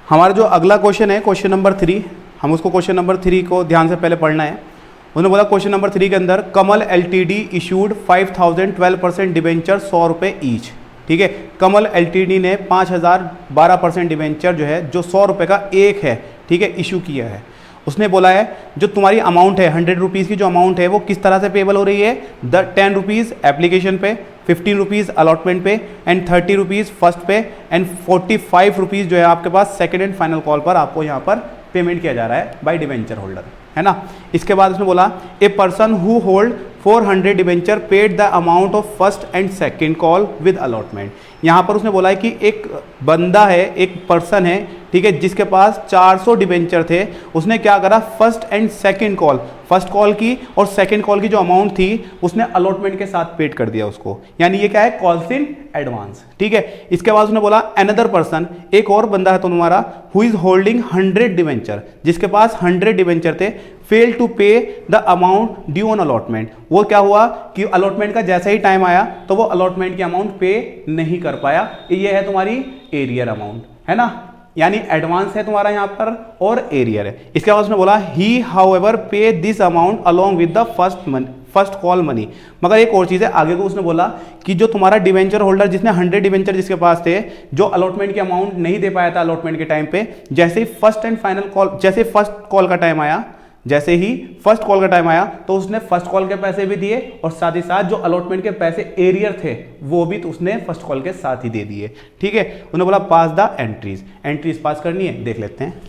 हमारा जो अगला क्वेश्चन है क्वेश्चन नंबर 3, हम उसको क्वेश्चन नंबर 3 को ध्यान से पहले पढ़ना है। उन्होंने बोला क्वेश्चन नंबर 3 के अंदर कमल एलटीडी इशूड 5000 12% डिबेंचर 100 रुपये ईच। ठीक है, कमल एलटीडी ने 5000 12% डिबेंचर जो है जो 100 रुपये का एक है, ठीक है, इशू किया है। उसने बोला है जो तुम्हारी अमाउंट है 100 रुपीज़ की जो अमाउंट है वो किस तरह से पेबल हो रही है, 10 रुपीज़ एप्लीकेशन पे, 15 रुपीज़ अलॉटमेंट पे एंड 30 रुपीज़ फर्स्ट पे एंड 45 रुपीज़ जो है आपके पास सेकंड एंड फाइनल कॉल पर आपको यहाँ पर पेमेंट किया जा रहा है बाय डिबेंचर होल्डर, है ना। इसके बाद उसने बोला a person who hold 400 debenture paid the amount of first and second call with allotment. यहाँ पर उसने बोला है कि एक बंदा है, एक पर्सन है, ठीक है, जिसके पास 400 डिबेंचर थे, उसने क्या करा, first and second call, first call की और सेकंड कॉल की जो अमाउंट थी उसने अलॉटमेंट के साथ पेड कर दिया उसको, यानी ये क्या है, कॉल्स इन एडवांस। ठीक है, इसके बाद उसने बोला अनदर पर्सन, एक और बंदा है तो तुम्हारा, हु इज होल्डिंग 100 डिबेंचर, जिसके पास 100 डिबेंचर थे, फेल टू पे the amount due on allotment. वो क्या हुआ कि अलॉटमेंट का जैसा ही टाइम आया तो वो अलॉटमेंट की अमाउंट पे नहीं कर पाया। ये है तुम्हारी एरियर अमाउंट, है ना, यानी एडवांस है तुम्हारा यहाँ पर और एरियर है। इसके बाद उसने बोला ही हाउएवर पे this amount along with the first call money. मगर एक और चीज़ है, आगे को उसने बोला कि जो तुम्हारा डिवेंचर होल्डर जिसने 100 डिवेंचर जिसके पास थे, जो अलॉटमेंट की अमाउंट नहीं दे पाया था अलॉटमेंट के टाइम पे, जैसे ही फर्स्ट एंड फाइनल कॉल, जैसे फर्स्ट कॉल का टाइम आया, जैसे ही फर्स्ट कॉल का टाइम आया तो उसने फर्स्ट कॉल के पैसे भी दिए और साथ ही साथ जो अलॉटमेंट के पैसे एरियर थे वो भी तो उसने फर्स्ट कॉल के साथ ही दे दिए। ठीक है, उन्होंने बोला पास द एंट्रीज, एंट्रीज पास करनी है, देख लेते हैं।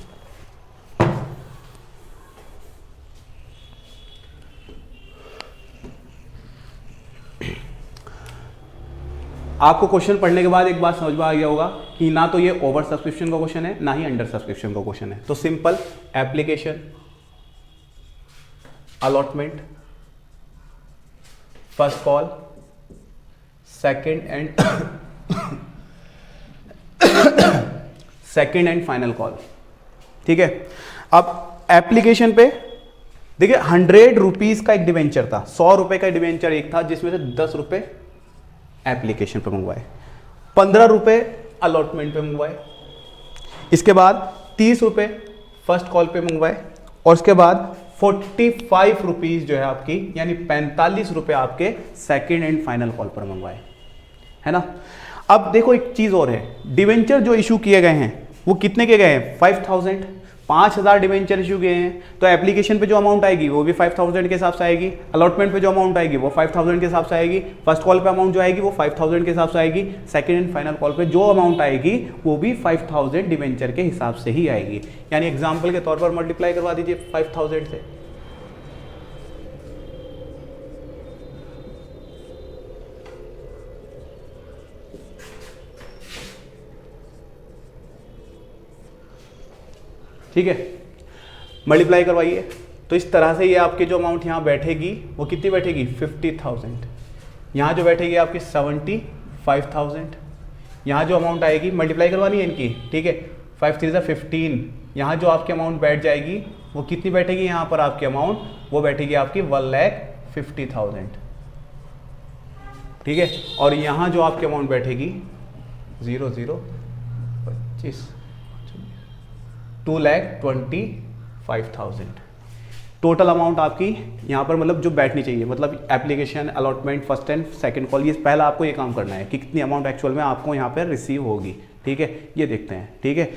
आपको क्वेश्चन पढ़ने के बाद एक बात समझ में आ गया होगा कि ना तो ये ओवर सब्सक्रिप्शन का क्वेश्चन है ना ही अंडर सब्सक्रिप्शन का क्वेश्चन है। तो simple application, allotment, first call, second and final call. ठीक है, अब एप्लीकेशन पे देखिए 100 रुपीज का एक डिवेंचर था, 100 रुपए का डिवेंचर एक था जिसमें से 10 रुपए एप्लीकेशन पे मंगवाए, 15 रुपए अलॉटमेंट पे मंगवाए, इसके बाद 30 रुपए फर्स्ट कॉल पे मंगवाए और उसके बाद 45 रुपीज जो है आपकी यानी 45 रुपए आपके सेकंड एंड फाइनल कॉल पर मंगवाए, है ना। अब देखो एक चीज और है, डिवेंचर जो इशू किए गए हैं वो कितने के गए हैं, 5000 डिवेंचर इशू किए हैं, तो एप्लीकेशन पे जो अमाउंट आएगी वो भी 5000 के हिसाब से आएगी, अलॉटमेंट पे जो अमाउंट आएगी वो 5000 के हिसाब से आएगी, फर्स्ट कॉल पे अमाउंट जो आएगी वो 5000 के हिसाब से आएगी, सेकंड एंड फाइनल कॉल पे जो अमाउंट आएगी वो भी 5000 डिवेंचर के हिसाब से ही आएगी। यानी एग्जाम्पल के तौर पर मल्टीप्लाई करवा दीजिए 5000 से, ठीक है, मल्टीप्लाई करवाइए तो इस तरह से ये आपके जो अमाउंट यहाँ बैठेगी वो कितनी बैठेगी, 50,000, यहाँ जो बैठेगी आपकी 75,000, यहाँ जो अमाउंट आएगी मल्टीप्लाई करवानी है इनकी, ठीक है, 5 3 15, यहाँ जो आपकी अमाउंट बैठ जाएगी वो कितनी बैठेगी, यहाँ पर आपकी अमाउंट वो बैठेगी आपकी 1,50,000, ठीक है, और यहाँ जो आपकी अमाउंट बैठेगी 0,025 2,25,000 टोटल अमाउंट आपकी यहाँ पर मतलब जो बैठनी चाहिए, मतलब application, allotment, first and second call, ये पहला आपको ये काम करना है कि कितनी अमाउंट एक्चुअल में आपको यहाँ पर रिसीव होगी। ठीक है, ये देखते हैं। ठीक है,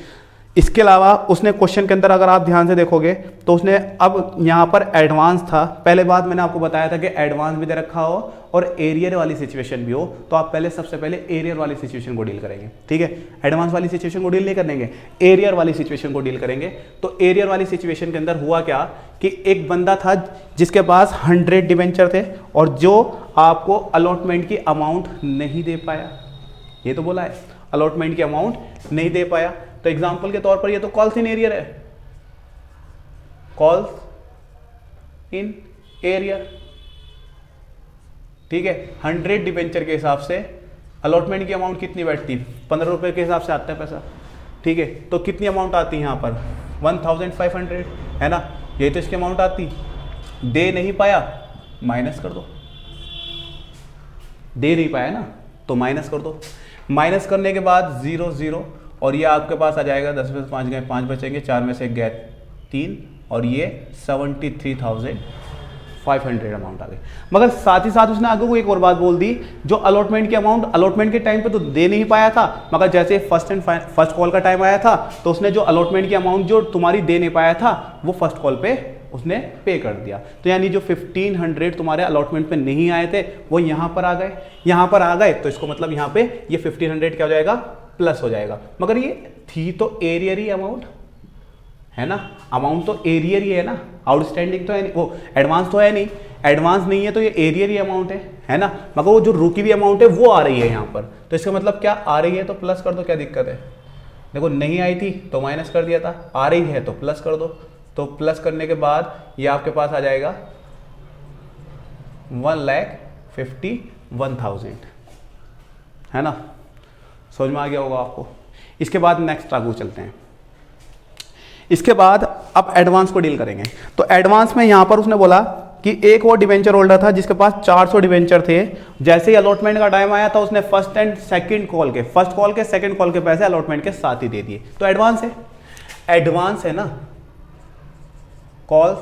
इसके अलावा उसने क्वेश्चन के अंदर अगर आप ध्यान से देखोगे तो उसने अब यहाँ पर एडवांस था, पहले बात मैंने आपको बताया था कि एडवांस भी दे रखा हो और एरियर वाली सिचुएशन भी हो, तो आप पहले सबसे पहले एरियर वाली सिचुएशन को डील करेंगे। ठीक है, एडवांस वाली सिचुएशन को डील नहीं करेंगे, एरियर वाली सिचुएशन को डील करेंगे। तो एरियर वाली सिचुएशन के अंदर हुआ क्या कि एक बंदा था जिसके पास 100 डिवेंचर थे और जो आपको अलॉटमेंट की अमाउंट नहीं दे पाया, ये तो बोला है अलॉटमेंट की अमाउंट नहीं दे पाया। तो एग्जाम्पल के तौर पर ये तो कॉल्स इन एरियर है, कॉल्स इन एरियर। ठीक है, 100 डिवेंचर के हिसाब से अलॉटमेंट की अमाउंट कितनी बैठती, 15 रुपए के हिसाब से आता है पैसा। ठीक है, तो कितनी अमाउंट आती है यहाँ पर 1,500, है ना, यही तो इसकी अमाउंट आती। दे नहीं पाया, माइनस कर दो, दे नहीं पाया ना तो माइनस कर दो, माइनस करने के बाद 0 0 और ये आपके पास आ जाएगा 10 में से 5 गए 5 बचेंगे, 4 में से 1 गया 3 और ये 73,500 अमाउंट आ गई। मगर साथ ही साथ उसने आगे को एक और बात बोल दी, जो अलॉटमेंट की अमाउंट अलॉटमेंट के टाइम पे तो दे नहीं पाया था, मगर जैसे फर्स्ट कॉल का टाइम आया था तो उसने जो अलॉटमेंट की अमाउंट जो तुम्हारी दे नहीं पाया था वो फर्स्ट कॉल पे उसने पे कर दिया। तो यानी जो 1500 तुम्हारे अलॉटमेंट पे नहीं आए थे वो यहाँ पर आ गए, यहाँ पर आ गए, तो इसको मतलब यहाँ पे ये 1500 क्या हो जाएगा, प्लस हो जाएगा। मगर ये थी तो एरियर ही अमाउंट है ना, अमाउंट तो एरियर ही है ना, आउटस्टैंडिंग तो है नहीं, वो एडवांस तो है नहीं, एडवांस नहीं है तो ये एरियर ही अमाउंट है ना। मगर वो जो रुकी हुई अमाउंट है वो आ रही है यहाँ पर, तो इसका मतलब क्या, आ रही है तो प्लस कर दो, क्या दिक्कत है। देखो नहीं आई थी तो माइनस कर दिया था, आ रही है तो प्लस कर दो, तो प्लस करने के बाद ये आपके पास आ जाएगा 1,51,000 है ना, समझ में आ गया होगा आपको। इसके बाद नेक्स्ट आगे चलते हैं। इसके बाद अब एडवांस को डील करेंगे। तो एडवांस में यहां पर उसने बोला कि एक वो डिवेंचर होल्डर था जिसके पास 400 डिवेंचर थे, जैसे ही अलॉटमेंट का टाइम आया था उसने फर्स्ट एंड सेकंड कॉल के, फर्स्ट कॉल के सेकंड कॉल के पैसे अलॉटमेंट के साथ ही दे दिए, तो एडवांस है, एडवांस है ना कॉल्स।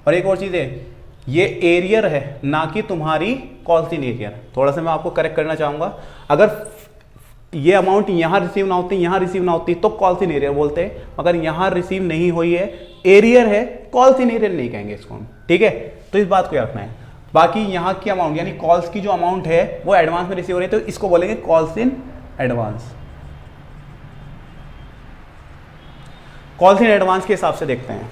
और एक और चीज है, ये एरियर है ना कि तुम्हारी कॉल्स इन एरियर। थोड़ा सा मैं आपको करेक्ट करना चाहूंगा, अगर ये अमाउंट यहां रिसीव ना होती, यहां रिसीव ना होती तो कॉल्स इन एरियर बोलते हैं, मगर यहां रिसीव नहीं हुई है, एरियर है, कॉल्स इन एरियर नहीं कहेंगे इसको हम, ठीक है। तो इस बात को याद रखना है। बाकी यहां की अमाउंट यानी कॉल्स की जो अमाउंट है वो एडवांस में रिसीव हो रही है, तो इसको बोलेंगे calls in advance. Calls in advance के हिसाब से देखते हैं।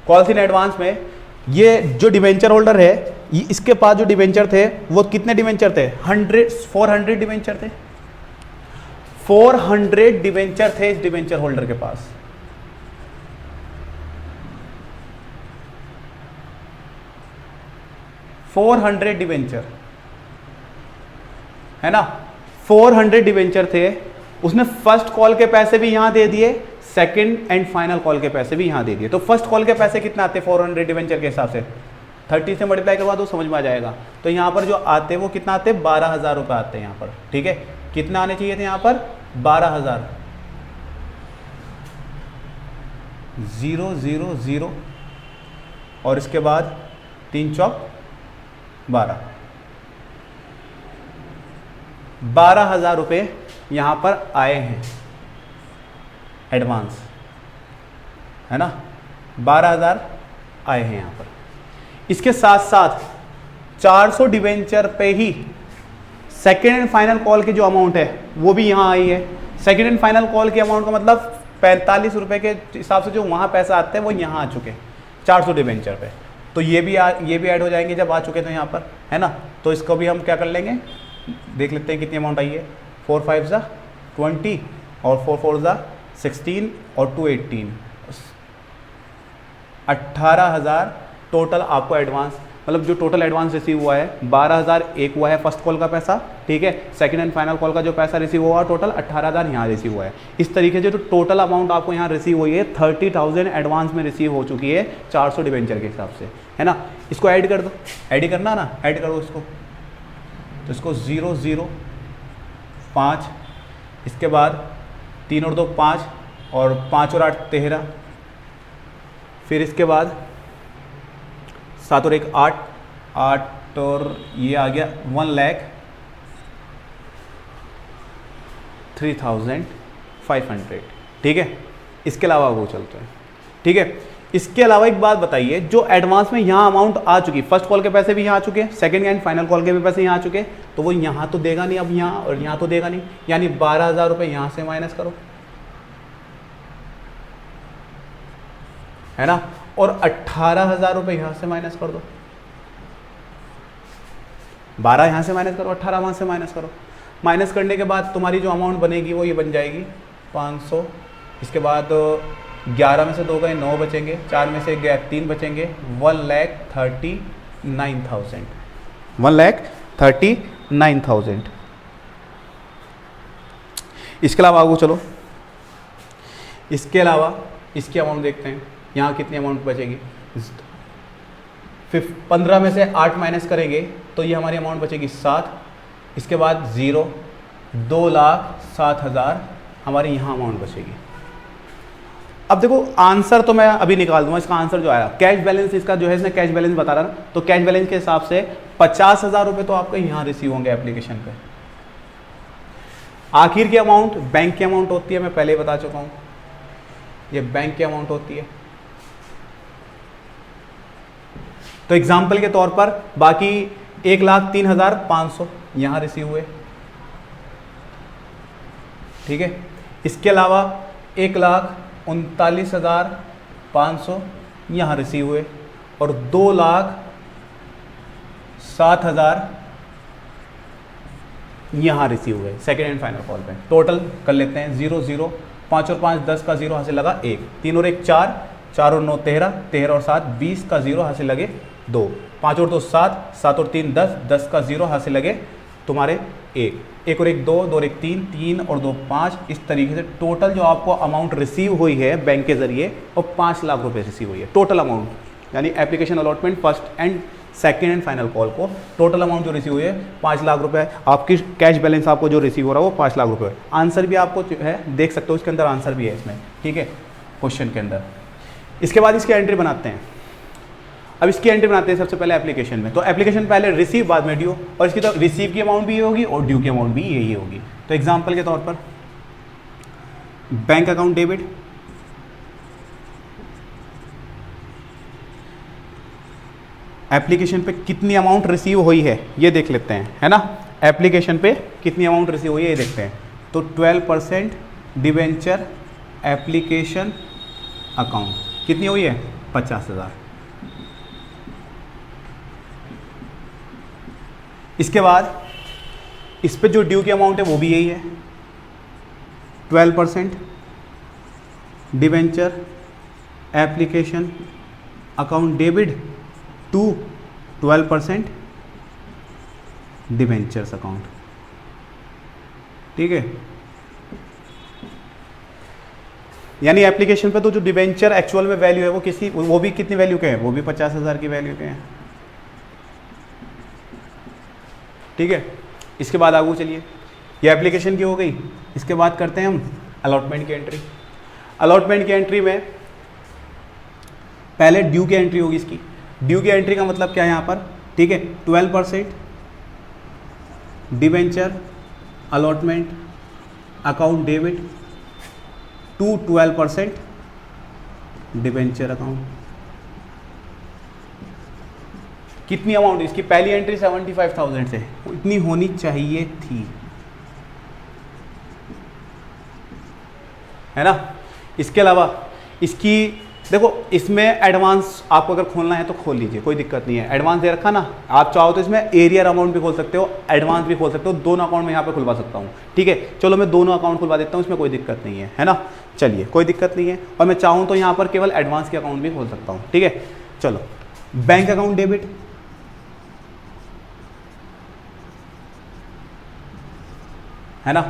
कॉल्स इन एडवांस में ये जो डिवेंचर होल्डर है, इसके पास जो डिवेंचर थे वो कितने डिवेंचर थे, 400 डिवेंचर थे, 400 डिवेंचर थे इस डिवेंचर होल्डर के पास। $400 डिवेंचर है ना, 400 डिवेंचर थे, उसने फर्स्ट कॉल के पैसे भी यहां दे दिए, सेकंड एंड फाइनल कॉल के पैसे भी यहां दे दिए। तो फर्स्ट कॉल के पैसे कितना आते हैं 400 डिवेंचर के हिसाब से, 30 से मल्टीप्लाई करवा दो समझ में आ जाएगा। तो यहाँ पर जो आते हैं वो कितना आते हैं, 12,000 रुपये आते हैं यहाँ पर, ठीक है। कितना आने चाहिए थे यहाँ पर, 12,000, 000 और इसके बाद 3 चौक 12, 12,000 रुपये यहाँ पर आए हैं एडवांस, है ना, 12,000 आए हैं यहाँ पर। इसके साथ साथ 400 डिवेंचर पे ही सेकेंड एंड फाइनल कॉल की जो अमाउंट है वो भी यहाँ आई है। सेकेंड एंड फाइनल कॉल की अमाउंट का मतलब 45 रुपये के हिसाब से जो वहाँ पैसा आते हैं वो यहाँ आ चुके 400 डिवेंचर पे, तो ये भी ऐड हो जाएंगे जब आ चुके तो यहाँ पर, है ना। तो इसको भी हम क्या कर लेंगे, देख लेते हैं कितनी अमाउंट आई है। 4 5 ज़ा 20 और 4 4 ज़ा 16 और 2 18, 18,000 टोटल आपको एडवांस, मतलब जो टोटल एडवांस रिसीव हुआ है 12,000 एक हुआ है फर्स्ट कॉल का पैसा, ठीक है। सेकंड एंड फाइनल कॉल का जो पैसा रिसीव हुआ टोटल 18,000 यहाँ रिसीव हुआ है। इस तरीके से जो टोटल अमाउंट आपको यहाँ रिसीव हुई है 30,000 एडवांस में रिसीव हो चुकी है 400 डिवेंचर के हिसाब से, है ना। इसको ऐड कर दो, ऐड करना ना, ऐड करो इसको, तो इसको 0 0 5, इसके बाद 3 और 2 5 और 5 और 8 13, फिर इसके बाद 7 और 1 8, 8 और ये आ गया 1,03,500, ठीक है। इसके अलावा वो चलते हैं, ठीक है। इसके अलावा एक बात बताइए, जो एडवांस में यहाँ अमाउंट आ चुकी, फर्स्ट कॉल के पैसे भी यहाँ आ चुके, सेकंड एंड फाइनल कॉल के भी पैसे यहाँ आ चुके, तो वो यहाँ तो देगा नहीं, अब यहाँ और यहाँ तो देगा नहीं, यानी 12,000 रुपये यहाँ से माइनस करो, है ना, और 18,000 रुपये यहाँ से माइनस कर दो, 12 यहाँ से माइनस करो, 18 वहाँ से माइनस करो। माइनस करने के बाद तुम्हारी जो अमाउंट बनेगी वो ये बन जाएगी 500, इसके बाद 11 में से 2 गए 9 बचेंगे, 4 में से गए 3 बचेंगे, 1,39,000, 1,39,000। इसके अलावा आगे चलो, इसके अलावा इसकी अमाउंट देखते हैं, यहाँ कितनी अमाउंट बचेगी। 15 में से 8 माइनस करेंगे तो ये हमारी अमाउंट बचेगी 7, इसके बाद 0, 2,07,000 हमारे यहाँ अमाउंट बचेगी। अब देखो आंसर तो मैं अभी निकाल दूंगा, इसका आंसर जो आया कैश बैलेंस, इसका जो है इसने कैश बैलेंस बता रहा ना, तो कैश बैलेंस के हिसाब से 50,000 रुपये तो आपको यहाँ रिसीव होंगे एप्लीकेशन पे। आखिर की अमाउंट बैंक की अमाउंट होती है, मैं पहले ही बता चुका हूँ, ये बैंक की अमाउंट होती है। तो एग्जाम्पल के तौर पर बाकी 1,03,500 यहाँ रिसीव हुए, ठीक है। इसके अलावा 1,39,500 यहाँ रिसीव हुए और 2,07,000 यहाँ रिसीव हुए सेकेंड एंड फाइनल कॉल पे। टोटल कर लेते हैं 0 0, 5 और 5 10 का 0 हासिल लगा 1, 3 और 1 4, 4 और 9 13, 13 और 7 20 का 0 हासिल लगे 2, 5 और 2 7, 7 और 3 10, 10 का 0 हासिल लगे तुम्हारे 1, 1 और 1 2, 2 और 1 3, 3 और 2 5। इस तरीके से टोटल जो आपको अमाउंट रिसीव हुई है बैंक के जरिए वो 5 लाख रुपए रिसीव हुई है टोटल अमाउंट, यानी application allotment first and second and final call को टोटल अमाउंट जो रिसीव हुई है 5 लाख रुपए। आपकी कैश बैलेंस आपको जो रिसीव हो रहा है वो 5 लाख रुपए है। आंसर भी आपको जो है देख सकते हो, इसके अंदर आंसर भी है इसमें, ठीक है, क्वेश्चन के अंदर। इसके बाद इसकी एंट्री बनाते हैं। अब इसकी एंट्री बनाते हैं सबसे पहले एप्लीकेशन में। तो एप्लीकेशन पहले रिसीव बाद में ड्यू, और इसकी तो रिसीव की अमाउंट भी ये होगी और ड्यू की अमाउंट भी यही होगी। तो एग्जाम्पल के तौर पर बैंक अकाउंट डेबिट, एप्लीकेशन पे कितनी अमाउंट रिसीव हुई है ये देख लेते हैं, है ना। एप्लीकेशन पे कितनी अमाउंट रिसीव हुई है ये देखते हैं। तो 12% डिवेंचर एप्लीकेशन अकाउंट कितनी हुई है 50,000। इसके बाद इस पे जो ड्यू की अमाउंट है वो भी यही है 12% debenture application account debit to 12% debentures account, ठीक है। यानी एप्लीकेशन पे तो जो डिवेंचर एक्चुअल में वैल्यू है वो भी कितनी वैल्यू के हैं, वो भी 50,000 की वैल्यू के हैं, ठीक है। इसके बाद आगे चलिए, ये एप्लीकेशन की हो गई। इसके बाद करते हैं हम अलॉटमेंट की एंट्री। अलॉटमेंट की एंट्री में पहले ड्यू की एंट्री होगी। इसकी ड्यू की एंट्री का मतलब क्या है यहाँ पर, ठीक है। 12% debenture allotment account debit to 12% debenture account. कितनी अमाउंट, इसकी पहली एंट्री 75,000 से, इतनी होनी चाहिए थी, है ना। इसके अलावा इसकी देखो, इसमें एडवांस आपको अगर खोलना है तो खोल लीजिए, कोई दिक्कत नहीं है। एडवांस दे रखा ना, आप चाहो तो इसमें एरियर अमाउंट भी खोल सकते हो, एडवांस भी खोल सकते हो, दोनों अकाउंट में यहाँ पे खुलवा सकता हूँ, ठीक है। चलो मैं दोनों अकाउंट खुलवा देता हूँ, इसमें कोई दिक्कत नहीं है ना। चलिए कोई दिक्कत नहीं है, और मैं चाहूँ तो यहाँ पर केवल एडवांस के अकाउंट भी खोल सकता हूँ, ठीक है। चलो बैंक अकाउंट डेबिट, है ना,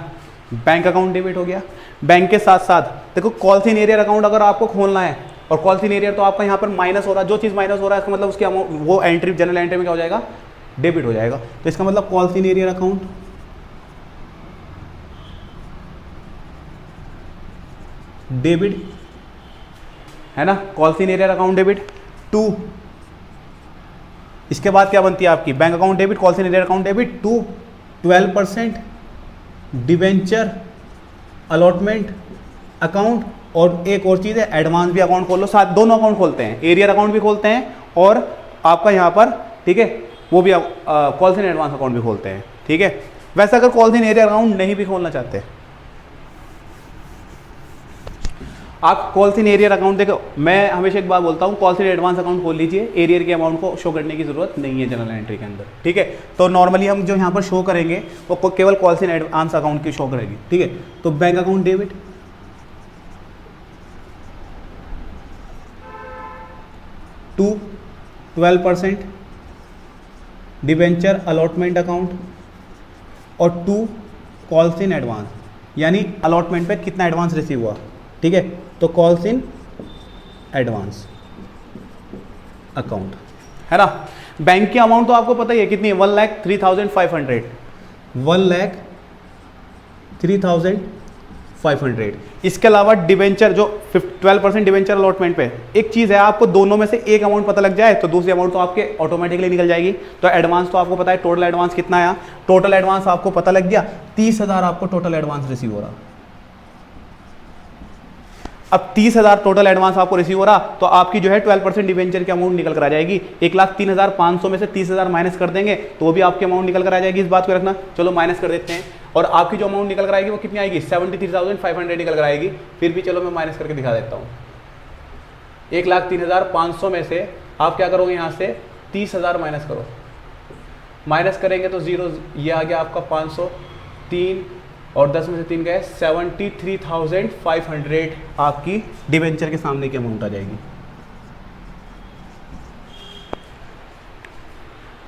बैंक अकाउंट डेबिट हो गया। बैंक के साथ साथ देखो कॉल्स इन एरियर अकाउंट अगर आपको खोलना है, और कॉल्स इन एरियर तो आपका यहाँ पर माइनस हो रहा है, जो चीज़ माइनस हो रहा है इसका मतलब उसकी अमाउंट वो एंट्री जनरल एंट्री में क्या हो जाएगा, डेबिट हो जाएगा। तो इसका मतलब calls in arrear account debit, है ना, calls in arrear account debit to. इसके बाद क्या बनती है आपकी, bank account debit calls in arrear account debit to 12% debenture allotment account, और एक और चीज़ है एडवांस भी अकाउंट खोल लो, साथ दोनों अकाउंट खोलते हैं, एरियर अकाउंट भी खोलते हैं और आपका यहाँ पर, ठीक है, वो भी कॉल्स इन एडवांस अकाउंट भी खोलते हैं, ठीक है। वैसे अगर कॉल्स इन एरियर अकाउंट नहीं भी खोलना चाहते, आप कॉल्स इन एरियर अकाउंट देखो, मैं हमेशा एक बात बोलता हूँ, कॉल्स इन एडवांस अकाउंट खोल लीजिए, एरियर के अमाउंट को शो करने की जरूरत नहीं है जनरल एंट्री के अंदर, ठीक है। तो नॉर्मली हम जो यहाँ पर शो करेंगे वो केवल कॉल्स इन एडवांस अकाउंट की शो करेगी, ठीक है। तो bank account debit to 12% debenture allotment account और टू कॉल्स इन एडवांस, यानी अलॉटमेंट पे कितना एडवांस रिसीव हुआ, ठीक है। तो कॉल्स इन एडवांस अकाउंट, है ना। बैंक की अमाउंट तो आपको पता ही है कितनी है, 1,03,500, 3,500। इसके अलावा डिवेंचर जो 12% डिवेंचर अलॉटमेंट पे, एक चीज़ है, आपको दोनों में से एक अमाउंट पता लग जाए तो दूसरी अमाउंट तो आपके ऑटोमेटिकली निकल जाएगी। तो एडवांस तो आपको पता है, टोटल एडवांस कितना आया, टोटल एडवांस आपको पता लग गया, 30,000 आपको टोटल एडवांस रिसीव हो रहा। अब 30,000 टोटल एडवांस आपको रिसीव हो रहा, तो आपकी जो है 12% डिवेंचर की अमाउंट निकल कर आ जाएगी। 1,03,500 में से 30,000 माइनस कर देंगे तो भी आपकी अमाउंट निकल कर आ जाएगी, इस बात को रखना। चलो माइनस कर देते हैं, और आपकी जो अमाउंट निकल कर आएगी वो कितनी आएगी, 73,500 निकल कर आएगी। फिर भी चलो मैं माइनस करके दिखा देता हूँ। 1,03,500 में से आप क्या करोगे, यहाँ से 30,000 माइनस करो, माइनस करेंगे तो जीरो, ये आ गया आपका 500, 3 और 10 में से 3 गए, 73,500 आपकी डिवेंचर के सामने की अमाउंट आ जाएगी।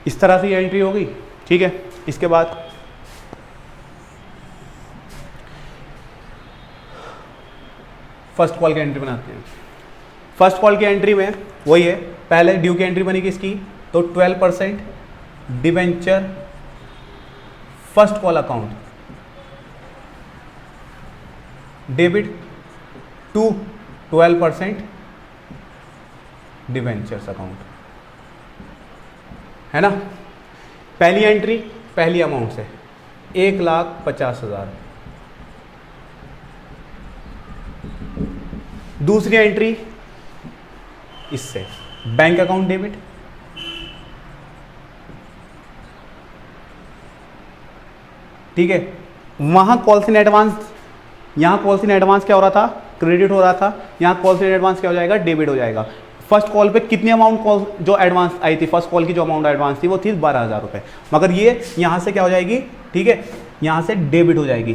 इस तरह से ये एंट्री होगी, ठीक है। इसके बाद फर्स्ट कॉल की एंट्री बनाते हैं। फर्स्ट कॉल की एंट्री में वही है, पहले ड्यू की एंट्री बनी किसकी, तो 12% debenture first call account debit to 12% debentures account, है ना। पहली एंट्री पहली अमाउंट से 1,50,000, दूसरी एंट्री इससे बैंक अकाउंट डेबिट, ठीक है। वहां कॉल्स इन एडवांस, यहां कॉल्स इन एडवांस क्या हो रहा था, क्रेडिट हो रहा था, यहां कॉल्स इन एडवांस क्या हो जाएगा, डेबिट हो जाएगा। फर्स्ट कॉल पे कितनी अमाउंट कॉल जो एडवांस आई थी, फर्स्ट कॉल की जो अमाउंट एडवांस थी वो थी 12,000 रुपये, मगर ये यहां से क्या हो जाएगी, ठीक है, यहां से डेबिट हो जाएगी।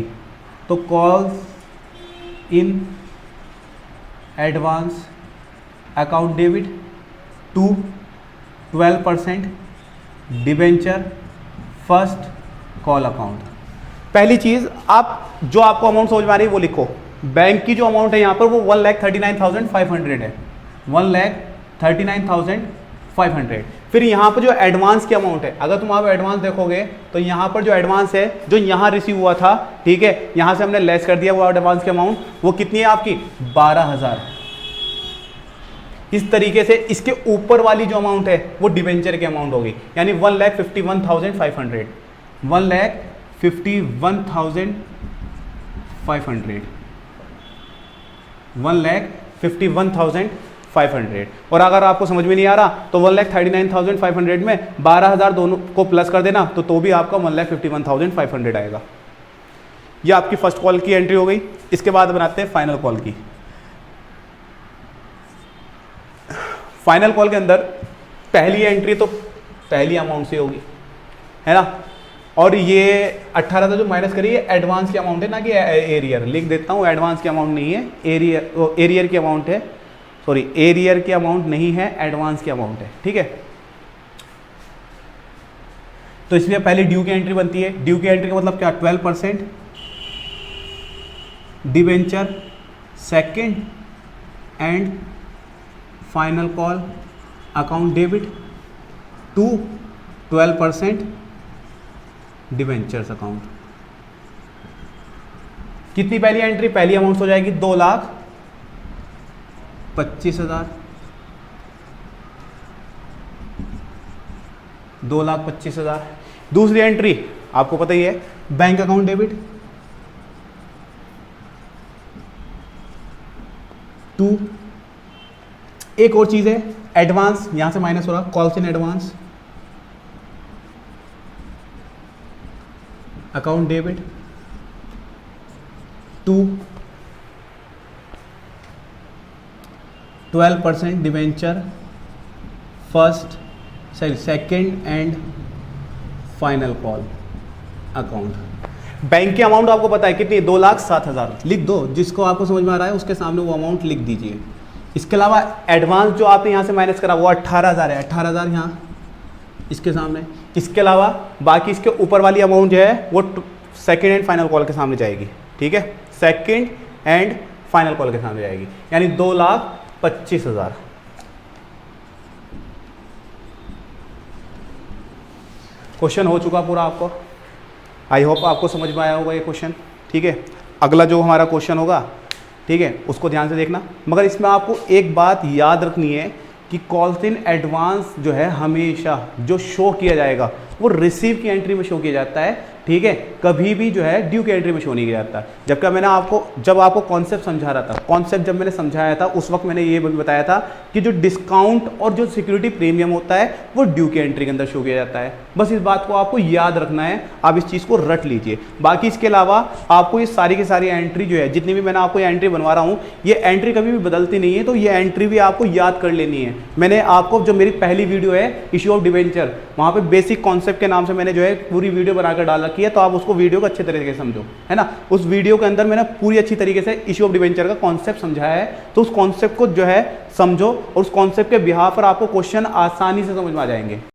तो calls in advance account debit to 12% debenture first call account. पहली चीज़, आप जो आपको अमाउंट समझ में आ रही है वो लिखो। बैंक की जो अमाउंट है यहाँ पर वो 1,39,500 है, 1,39,500। फिर यहाँ पर जो एडवांस की अमाउंट है, अगर तुम आप एडवांस देखोगे तो यहाँ पर जो एडवांस है जो यहाँ रिसीव हुआ था, ठीक है, यहाँ से हमने लेस कर दिया वो एडवांस की अमाउंट, वो कितनी है आपकी 12,000। इस तरीके से इसके ऊपर वाली जो अमाउंट है वो डिवेंचर की अमाउंट होगी, यानी 1,51,500, 1,51,500, 1,51,500। और अगर आपको समझ में नहीं आ रहा तो 1,39,500 में 12,000 दोनों को प्लस कर देना तो भी आपका 1,51,500 आएगा। ये आपकी फर्स्ट कॉल की एंट्री हो गई। इसके बाद बनाते हैं फाइनल कॉल की। फाइनल कॉल के अंदर पहली एंट्री तो पहली अमाउंट से होगी, है ना। और ये 18 जो माइनस करी है एडवांस की अमाउंट है, ना कि एरियर। लिख देता हूँ, एडवांस की अमाउंट नहीं है, एरियर की अमाउंट है, सॉरी एरियर की अमाउंट नहीं है, एडवांस की अमाउंट है, ठीक है। तो इसलिए पहले ड्यू की एंट्री बनती है। ड्यू की एंट्री का मतलब क्या, 12% debenture second and final call account debit to 12% debentures account. कितनी पहली एंट्री, पहली अमाउंट हो जाएगी 2,25,000, 2,25,000। दूसरी एंट्री आपको पता ही है, बैंक अकाउंट डेबिट टू, एक और चीज है एडवांस, यहां से माइनस हो रहा, calls in advance account debit to 12% debenture first second and final call account. Bank की अमाउंट आपको पता है कितनी, 2,07,000 लिख दो, जिसको आपको समझ में आ रहा है उसके सामने वो अमाउंट लिख दीजिए। इसके अलावा एडवांस जो आपने यहाँ से माइनस करा वो 18,000 है, 18,000 यहाँ इसके सामने। इसके अलावा बाकी इसके ऊपर वाली अमाउंट जो है वो सेकेंड एंड फाइनल कॉल के सामने जाएगी, ठीक है, सेकेंड एंड फाइनल कॉल के सामने जाएगी, यानी 2,25,000। क्वेश्चन हो चुका पूरा आपको, आई होप आपको समझ में आया होगा ये क्वेश्चन। ठीक है। अगला जो हमारा क्वेश्चन होगा, ठीक है, उसको ध्यान से देखना। मगर इसमें आपको एक बात याद रखनी है कि कॉल्स इन एडवांस जो है हमेशा जो शो किया जाएगा वो रिसीव की एंट्री में शो किया जाता है, ठीक है, कभी भी जो है ड्यू की एंट्री में शो नहीं किया जाता। जबकि मैंने जब आपको कॉन्सेप्ट समझा रहा था, कॉन्सेप्ट जब मैंने समझाया था उस वक्त मैंने ये बताया था कि जो डिस्काउंट और जो सिक्योरिटी प्रीमियम होता है वो ड्यू की एंट्री के अंदर शो किया जाता है। बस इस बात को आपको याद रखना है, आप इस चीज़ को रट लीजिए। बाकी इसके अलावा आपको ये सारी की सारी एंट्री जो है, जितनी भी मैंने आपको ये एंट्री बनवा रहा हूँ, ये एंट्री कभी भी बदलती नहीं है, तो ये एंट्री भी आपको याद कर लेनी है। मैंने आपको जो मेरी पहली वीडियो है इशू ऑफ डिवेंचर, वहाँ पे बेसिक कॉन्सेप्ट के नाम से मैंने जो है पूरी वीडियो बनाकर डाल रखी है, तो आप उसको वीडियो को अच्छे तरीके से समझो, है ना। उस वीडियो के अंदर मैंने पूरी अच्छी तरीके से इशू ऑफ डिवेंचर का कॉन्सेप्ट समझाया है, तो उस कॉन्सेप्ट को जो है समझो और उस कॉन्सेप्ट के बिहाफ पर आपको क्वेश्चन आसानी से समझ में आ जाएंगे।